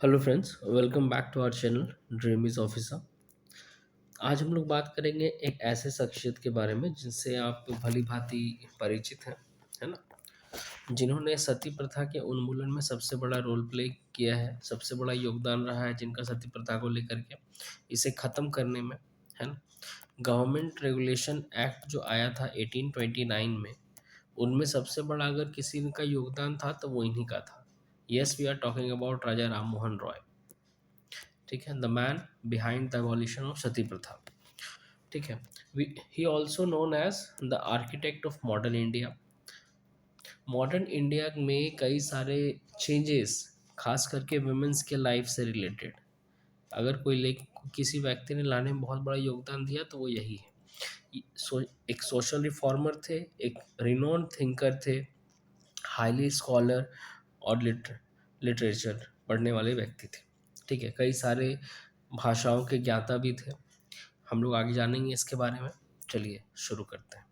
Hello friends, welcome back to our channel dream is officer. आज हम लोग बात करेंगे एक ऐसे शख्सियत के बारे में जिनसे आप भली भांति परिचित हैं, है ना। जिन्होंने सती प्रथा के उन्मूलन में सबसे बड़ा रोल प्ले किया है, सबसे बड़ा योगदान रहा है जिनका सती प्रथा को लेकर के इसे ख़त्म करने में, है ना। गवर्नमेंट रेगुलेशन एक्ट जो आया था 1829 में, उनमें सबसे बड़ा अगर किसी का योगदान था तो वो इन्हीं का था। Yes, we are talking about Raja Ram Mohan Roy. ठीक है, the man behind the evolution of sati pratha. ठीक है, he also known as the architect of modern India. Modern India में कई सारे चेंजेस, खास करके वुमेन्स के लाइफ से रिलेटेड, अगर कोई ले किसी व्यक्ति ने लाने में बहुत बड़ा योगदान दिया तो वो यही है। एक सोशल रिफॉर्मर थे, एक रिनोन थिंकर थे, हाईली स्कॉलर और लिटरेचर पढ़ने वाले व्यक्ति थे। ठीक है, कई सारे भाषाओं के ज्ञाता भी थे। हम लोग आगे जानेंगे इसके बारे में। चलिए शुरू करते हैं।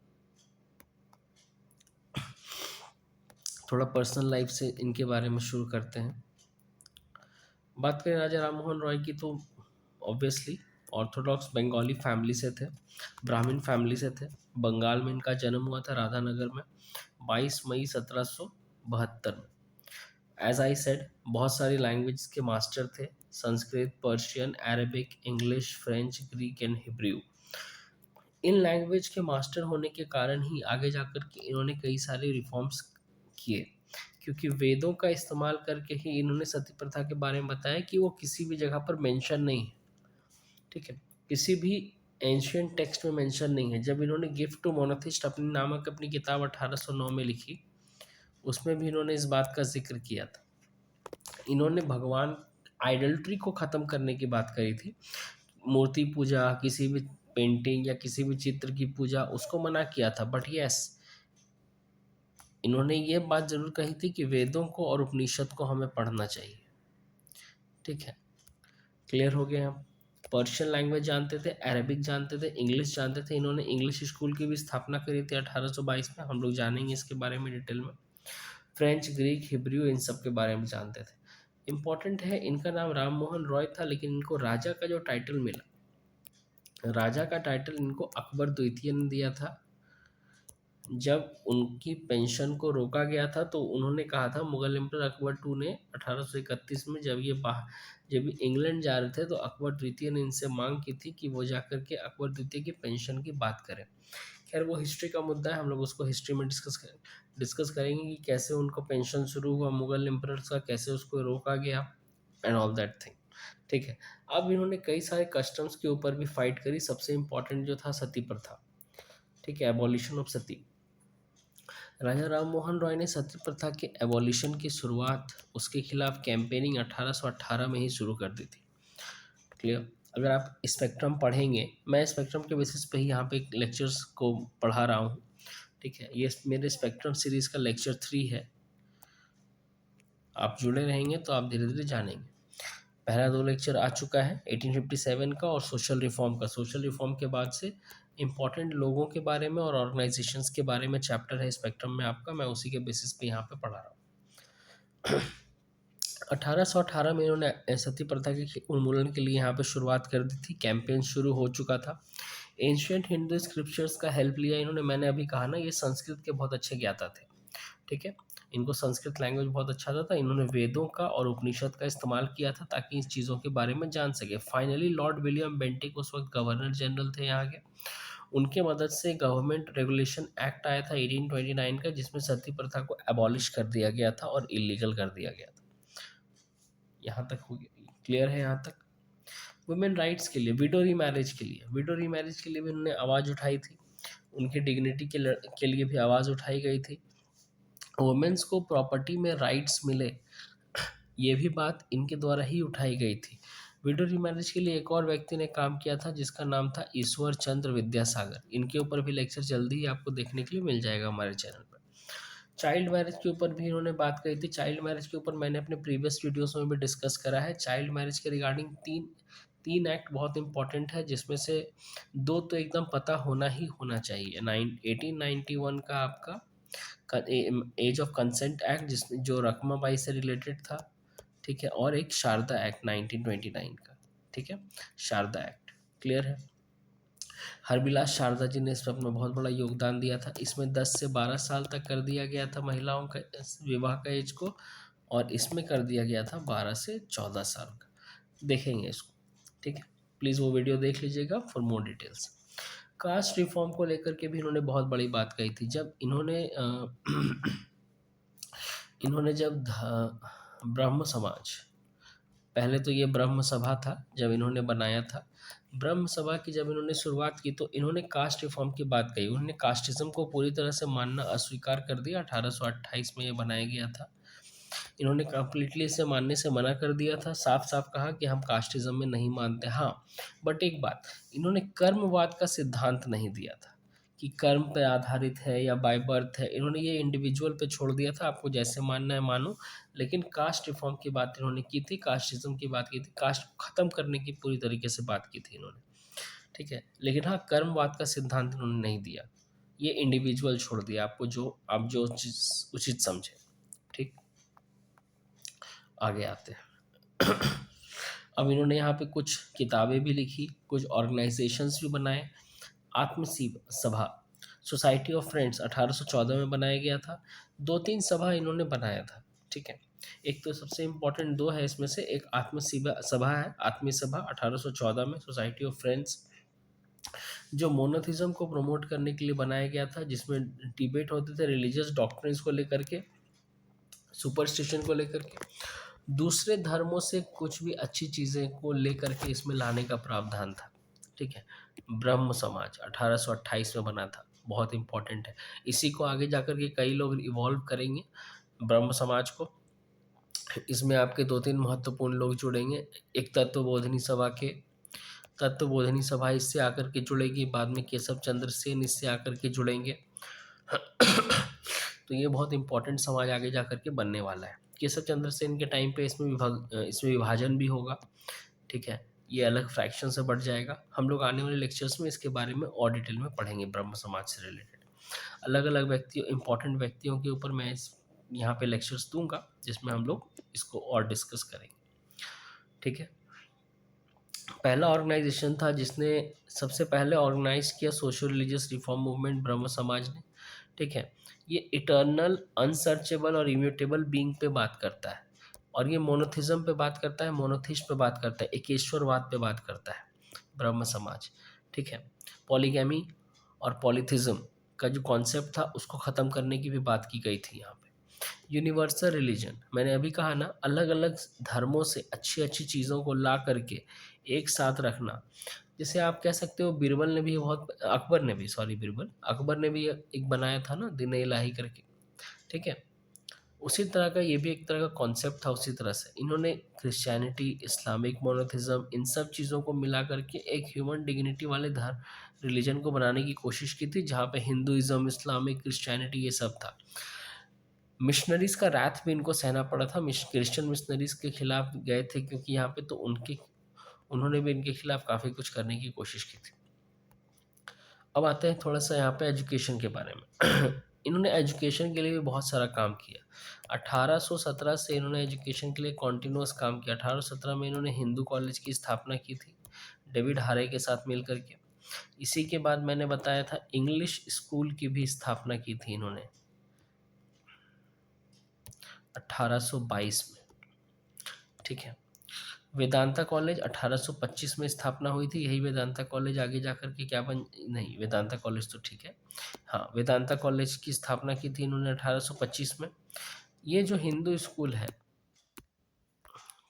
थोड़ा पर्सनल लाइफ से इनके बारे में शुरू करते हैं। बात करें राजा राम मोहन रॉय की तो ऑब्वियसली ऑर्थोडॉक्स बंगाली फैमिली से थे, ब्राह्मण फैमिली से थे। बंगाल में इनका जन्म हुआ था, राधानगर में, 22 मई 1772 में। एज आई सेड, बहुत सारी लैंग्वेज के मास्टर थे, Sanskrit, Persian, Arabic, English, French, Greek and Hebrew. In language के मास्टर होने के कारण ही आगे जाकर के इन्होंने कई सारे रिफॉर्म्स किए, क्योंकि वेदों का इस्तेमाल करके ही इन्होंने सती प्रथा के बारे में बताया कि वो किसी भी जगह पर मेंशन नहीं है। ठीक है, किसी भी एंशियंट टेक्स्ट में मेंशन नहीं है। जब इन्होंने गिफ्ट टू मोनोथिस्ट अपनी नामक अपनी किताब 1809 में लिखी, उसमें भी इन्होंने इस बात का जिक्र किया था। इन्होंने भगवान आइडल्ट्री को ख़त्म करने की बात करी थी। मूर्ति पूजा, किसी भी पेंटिंग या किसी भी चित्र की पूजा, उसको मना किया था। बट यस, इन्होंने ये बात जरूर कही थी कि वेदों को और उपनिषद को हमें पढ़ना चाहिए। ठीक है, क्लियर हो गया। हम पर्शियन लैंग्वेज जानते थे, अरेबिक जानते थे, इंग्लिश जानते थे। इन्होंने इंग्लिश स्कूल की भी स्थापना करी थी 1822 में। हम लोग जानेंगे इसके बारे में डिटेल में। फ्रेंच, ग्रीक, हिब्रू, इन सब के बारे में जानते थे। इम्पॉर्टेंट है, इनका नाम राम मोहन रॉय था, लेकिन इनको राजा का जो टाइटल मिला, राजा का टाइटल इनको अकबर द्वितीय ने दिया था। जब उनकी पेंशन को रोका गया था तो उन्होंने कहा था, मुगल एम्पर अकबर टू ने 1831 में जब ये इंग्लैंड जा रहे थे तो अकबर द्वितीय ने इनसे मांग की थी कि वो जाकर के अकबर द्वितीय की पेंशन की बात करें। खैर, वो हिस्ट्री का मुद्दा है, हम लोग उसको हिस्ट्री में डिस्कस करेंगे कि कैसे उनको पेंशन शुरू हुआ मुगल एम्परर्स का, कैसे उसको रोका गया एंड ऑल दैट थिंग। ठीक है, अब इन्होंने कई सारे कस्टम्स के ऊपर भी फाइट करी। सबसे इम्पोर्टेंट जो था सती प्रथा। ठीक है, एबॉलिशन ऑफ सती। राजा राम मोहन रॉय ने सती प्रथा के एबॉलिशन की शुरुआत, उसके खिलाफ कैंपेनिंग 1818 में ही शुरू कर दी थी। क्लियर। अगर आप स्पेक्ट्रम पढ़ेंगे, मैं स्पेक्ट्रम के बेसिस पे ही यहाँ पे लेक्चर्स को पढ़ा रहा हूँ। ठीक है, ये मेरे स्पेक्ट्रम सीरीज़ का लेक्चर 3 है। आप जुड़े रहेंगे तो आप धीरे धीरे जानेंगे। पहला 2 लेक्चर आ चुका है, 1857 का और सोशल रिफॉर्म का। सोशल रिफॉर्म के बाद से इंपॉर्टेंट लोगों के बारे में और ऑर्गेनाइजेशंस के बारे में चैप्टर है स्पेक्ट्रम में आपका, मैं उसी के बेसिस पे यहाँ पे पढ़ा रहा हूँ। 1818 में इन्होंने सती प्रथा के उन्मूलन के लिए यहाँ पे शुरुआत कर दी थी। कैंपेन शुरू हो चुका था। एंशियंट हिंदू स्क्रिप्चर्स का हेल्प लिया इन्होंने। मैंने अभी कहा ना, ये संस्कृत के बहुत अच्छे ज्ञाता थे। ठीक है, इनको संस्कृत लैंग्वेज बहुत अच्छा आता था। इन्होंने वेदों का और उपनिषद का इस्तेमाल किया था ताकि इन चीज़ों के बारे में जान सके। फाइनली लॉर्ड विलियम बेंटिक उस वक्त गवर्नर जनरल थे यहाँ के। उनके मदद से गवर्नमेंट रेगुलेशन एक्ट आया था 1829 का, जिसमें सती प्रथा को एबॉलिश कर दिया गया था और इलीगल कर दिया गया था। यहाँ तक हो गया, क्लियर है यहाँ तक। वुमेन राइट्स के लिए, विडो रीमैरिज के लिए, विडो रीमैरिज के लिए भी उन्होंने आवाज़ उठाई थी। उनकी डिग्निटी के लिए भी आवाज़ उठाई गई थी। वुमेन्स को प्रॉपर्टी में राइट्स मिले, ये भी बात इनके द्वारा ही उठाई गई थी। विडो रीमैरिज के लिए एक और व्यक्ति ने काम किया था जिसका नाम था ईश्वर चंद्र विद्यासागर। इनके ऊपर भी लेक्चर जल्दी ही आपको देखने के लिए मिल जाएगा हमारे चैनल पर। चाइल्ड मैरिज के ऊपर भी इन्होंने बात कही थी। चाइल्ड मैरिज के ऊपर मैंने अपने प्रीवियस वीडियोस में भी डिस्कस करा है। चाइल्ड मैरिज के रिगार्डिंग तीन तीन एक्ट बहुत इंपॉर्टेंट है, जिसमें से 2 तो एकदम पता होना ही होना चाहिए। 1891 का आपका एज ऑफ कंसेंट एक्ट, जिसमें जो रकमा बाई से रिलेटेड था। ठीक है, और एक शारदा एक्ट 1929 का, ठीक है, शारदा एक्ट। क्लियर है। हरबिलास शारदा जी ने इसमें अपना बहुत बड़ा योगदान दिया था। इसमें 10 से 12 साल तक कर दिया गया था महिलाओं का विवाह का एज को, और इसमें कर दिया गया था 12 से 14 साल का। देखेंगे इसको, ठीक है। प्लीज़ वो वीडियो देख लीजिएगा for more details. Caste reform को लेकर के भी इन्होंने बहुत बड़ी बात कही थी। जब इन्होंने इन्होंने जब ब्रह्म समाज, पहले तो ये ब्रह्म सभा था जब इन्होंने बनाया था, ब्रह्म सभा की जब इन्होंने शुरुआत की तो इन्होंने कास्ट रिफॉर्म की बात कही। उन्होंने कास्टिज्म को पूरी तरह से मानना अस्वीकार कर दिया। 1828 में ये बनाया गया था। इन्होंने कंप्लीटली इसे मानने से मना कर दिया था, साफ साफ कहा कि हम कास्टिज्म में नहीं मानते। हाँ, बट एक बात, इन्होंने कर्मवाद का सिद्धांत नहीं दिया था कि कर्म पर आधारित है या बाय बर्थ है। इन्होंने ये इंडिविजुअल पे छोड़ दिया था, आपको जैसे मानना है मानो। लेकिन कास्ट रिफॉर्म की बात इन्होंने की थी, कास्टिज्म की बात की थी, कास्ट को खत्म करने की पूरी तरीके से बात की थी इन्होंने, ठीक है। लेकिन हाँ, कर्मवाद का सिद्धांत इन्होंने नहीं दिया, ये इंडिविजुअल छोड़ दिया, आपको जो आप जो चीज़ उचित समझे, ठीक। आगे आते हैं। अब इन्होंने यहाँ पे कुछ किताबें भी लिखी, कुछ ऑर्गेनाइजेशंस भी बनाए। सभा, सोसाइटी ऑफ फ्रेंड्स 1814 में बनाया गया था। 2-3 सभा इन्होंने बनाया था, ठीक है। एक तो सबसे इम्पोर्टेंट दो है इसमें से, एक सभा है, आत्मीय सभा 1814 में, सोसाइटी ऑफ फ्रेंड्स, जो मोनोथिज्म को प्रमोट करने के लिए बनाया गया था, जिसमें डिबेट होते थे रिलीजियस डॉक्ट्रिन्स को लेकर के, सुपरस्टिशन को लेकर के, दूसरे धर्मों से कुछ भी अच्छी चीज़ें को लेकर के इसमें लाने का प्रावधान था, ठीक है। ब्रह्म समाज 1828 में बना था, बहुत इंपॉर्टेंट है। इसी को आगे जाकर के कई लोग इवॉल्व करेंगे ब्रह्म समाज को। इसमें आपके 2-3 महत्वपूर्ण लोग जुड़ेंगे। एक तत्वबोधिनी सभा इससे आकर के जुड़ेगी, बाद में केशव चंद्र सेन इससे आकर के जुड़ेंगे। तो ये बहुत इंपॉर्टेंट समाज आगे जाकर के बनने वाला है। केशव चंद्र सेन के टाइम पे इसमें विभाजन भी होगा, ठीक है। ये अलग फ्रैक्शन से बढ़ जाएगा। हम लोग आने वाले लेक्चर्स में इसके बारे में और डिटेल में पढ़ेंगे, ब्रह्म समाज से रिलेटेड अलग अलग व्यक्तियों, इंपॉर्टेंट व्यक्तियों के ऊपर मैं यहाँ पे लेक्चर्स दूंगा, जिसमें हम लोग इसको और डिस्कस करेंगे, ठीक है। पहला ऑर्गेनाइजेशन था जिसने सबसे पहले ऑर्गेनाइज किया सोशल रिलीजियस रिफॉर्म मूवमेंट, ब्रह्म समाज ने, ठीक है। ये इटर्नल, अनसर्चेबल और इम्यूटेबल बीइंग पे बात करता है, और ये मोनोथिज्म पे बात करता है, मोनोथिस्ट पे बात करता है, एकेश्वरवाद पे बात करता है ब्रह्म समाज, ठीक है। पॉलीगैमी और पॉलीथिज्म का जो कॉन्सेप्ट था उसको ख़त्म करने की भी बात की गई थी यहाँ पे। यूनिवर्सल रिलीजन, मैंने अभी कहा ना, अलग अलग धर्मों से अच्छी अच्छी चीज़ों को ला करके एक साथ रखना। जैसे आप कह सकते हो बीरबल ने भी बहुत, अकबर ने भी, सॉरी बीरबल, अकबर ने भी एक बनाया था ना दिन इलाही करके, ठीक है। उसी तरह का ये भी एक तरह का कॉन्सेप्ट था। उसी तरह से इन्होंने क्रिश्चियनिटी, इस्लामिक मोनोथिज्म, इन सब चीज़ों को मिला करके एक ह्यूमन डिग्निटी वाले धर्म रिलीजन को बनाने की कोशिश की थी, जहाँ पे हिंदुइज्म, इस्लामिक, क्रिश्चियनिटी ये सब था। मिशनरीज का रैथ भी इनको सहना पड़ा था। क्रिश्चियन मिशनरीज के खिलाफ गए थे, क्योंकि यहाँ पे तो उन्होंने भी इनके खिलाफ काफ़ी कुछ करने की कोशिश की थी। अब आते हैं थोड़ा सा यहाँ पे एजुकेशन के बारे में। इन्होंने एजुकेशन के लिए भी बहुत सारा काम किया। 1817 से इन्होंने एजुकेशन के लिए कॉन्टिन्यूस काम किया। 1817 में इन्होंने हिंदू कॉलेज की स्थापना की थी डेविड हारे के साथ मिल करके। इसी के बाद मैंने बताया था इंग्लिश स्कूल की भी स्थापना की थी इन्होंने 1822 में, ठीक है। वेदांता कॉलेज 1825 में स्थापना हुई थी। यही वेदांता कॉलेज आगे जाकर के क्या बन, नहीं वेदांता कॉलेज तो ठीक है, हाँ, वेदांता कॉलेज की स्थापना की थी इन्होंने 1825 में। ये जो हिंदू स्कूल है,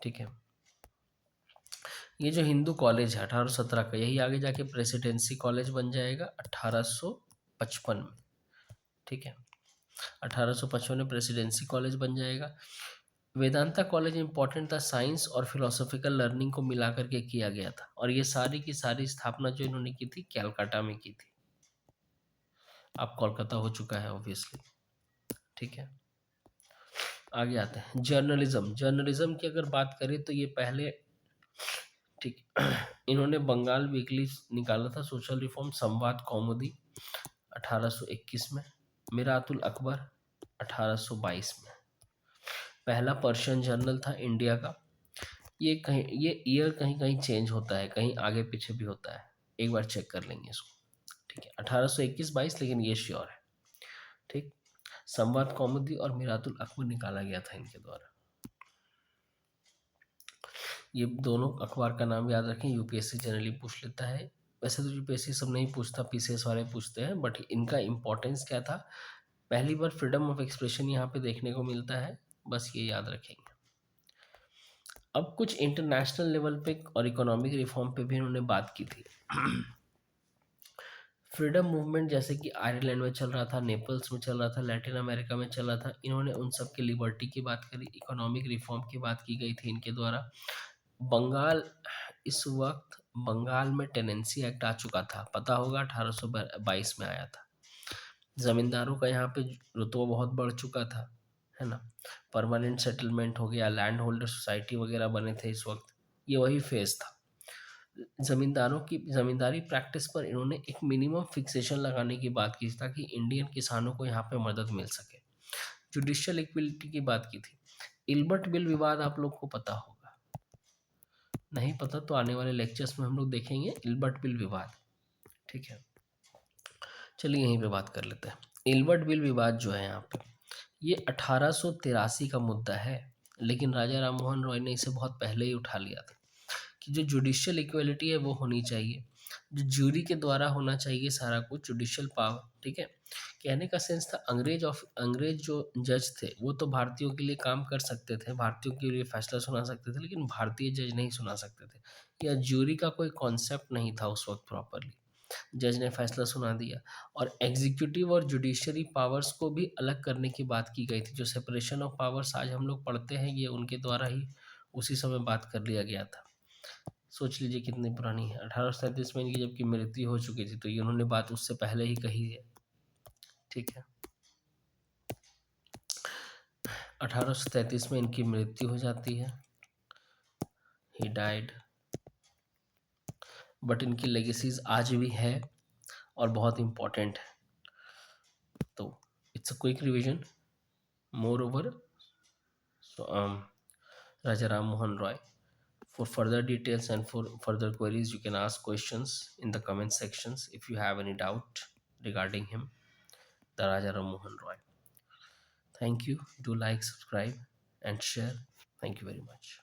ठीक है, ये जो हिंदू कॉलेज है 1817 का, यही आगे जाके प्रेसिडेंसी कॉलेज बन जाएगा 1855 में, ठीक है। 1855 में प्रेसिडेंसी कॉलेज बन जाएगा। वेदांता कॉलेज इंपॉर्टेंट था, साइंस और फिलोसॉफिकल लर्निंग को मिला करके किया गया था, और ये सारी की सारी स्थापना जो इन्होंने की थी कैलकाटा में की थी। अब कोलकाता हो चुका है ऑब्वियसली, ठीक है। आगे आते हैं जर्नलिज्म की अगर बात करें तो ये पहले, ठीक, इन्होंने बंगाल वीकली निकाला था, सोशल रिफॉर्म, संवाद कौमुदी 1821 में, मिरातुल अकबर 1822 में। पहला पर्शियन जर्नल था इंडिया का। ये ईयर कहीं कहीं चेंज होता है, कहीं आगे पीछे भी होता है, एक बार चेक कर लेंगे इसको। ठीक है, 1821-22, लेकिन ये श्योर है। ठीक। संवाद कौमुदी और मिरातुल अकबर निकाला गया था इनके द्वारा। ये दोनों अखबार का नाम याद रखें, यूपीएससी जनरली पूछ लेता है। वैसे तो यूपीएससी सब नहीं पूछता, पीसीएस वाले पूछते हैं, बट इनका इंपॉर्टेंस क्या था, पहली बार फ्रीडम ऑफ एक्सप्रेशन यहाँ पे देखने को मिलता है, बस ये याद रखेंगे। अब कुछ इंटरनेशनल लेवल पे और इकोनॉमिक रिफॉर्म पे भी इन्होंने बात की थी। फ्रीडम मूवमेंट जैसे कि आयरलैंड में चल रहा था, नेपल्स में चल रहा था, लैटिन अमेरिका में चल रहा था, इन्होंने उन सब की लिबर्टी की बात करी, इकोनॉमिक रिफॉर्म की बात की गई थी इनके द्वारा। बंगाल, इस वक्त बंगाल में टेनेंसी एक्ट आ चुका था, पता होगा 1822 में आया था। ज़मींदारों का यहाँ पे रुतबा बहुत बढ़ चुका था, है ना। परमानेंट सेटलमेंट हो गया, लैंड होल्डर सोसाइटी वगैरह बने थे इस वक्त, ये वही फेज था। ज़मींदारों की ज़मींदारी प्रैक्टिस पर इन्होंने एक मिनिमम फिक्सेशन लगाने की बात की ताकि इंडियन किसानों को यहाँ पे मदद मिल सके। जुडिशियल इक्विलिटी की बात की थी। इल्बर्ट बिल विवाद आप लोग को पता होगा, नहीं पता तो आने वाले लेक्चर्स में हम लोग देखेंगे इल्बर्ट बिल विवाद। ठीक है, चलिए यहीं पे बात कर लेते हैं। इल्बर्ट बिल विवाद जो है यहाँ पे, ये 1883 का मुद्दा है, लेकिन राजा राम मोहन रॉय ने इसे बहुत पहले ही उठा लिया था कि जो जुडिशियल इक्वलिटी है वो होनी चाहिए, जो ज्यूरी के द्वारा होना चाहिए सारा कुछ, जुडिशियल पावर। ठीक है, कहने का सेंस था अंग्रेज जो जज थे वो तो भारतीयों के लिए काम कर सकते थे, भारतीयों के लिए फैसला सुना सकते थे, लेकिन भारतीय जज नहीं सुना सकते थे, या ज्यूरी का कोई कॉन्सेप्ट नहीं था उस वक्त प्रॉपरली। जज ने फैसला सुना दिया, और एग्जीक्यूटिव और जुडिशरी पावर्स को भी अलग करने की बात की गई थी। जो सेपरेशन ऑफ पावर्स आज हम लोग पढ़ते हैं, ये उनके द्वारा ही उसी समय बात कर लिया गया था। सोच लीजिए कितनी पुरानी है, 1837 में इनकी जबकि मृत्यु हो चुकी थी, तो ये उन्होंने बात उससे पहले ही कही है। ठीक है, 1833 में इनकी मृत्यु हो जाती है, ही डाइड। बट इनकी लेगेसीज आज भी है और बहुत इम्पोर्टेंट है। तो it's a quick revision. More over, Raja Ram Mohan Roy. For further details and for further queries, you can ask questions in the comment sections if you have any doubt regarding him, the Raja Ram Mohan Roy. Thank you. Do like, subscribe, and share. Thank you very much.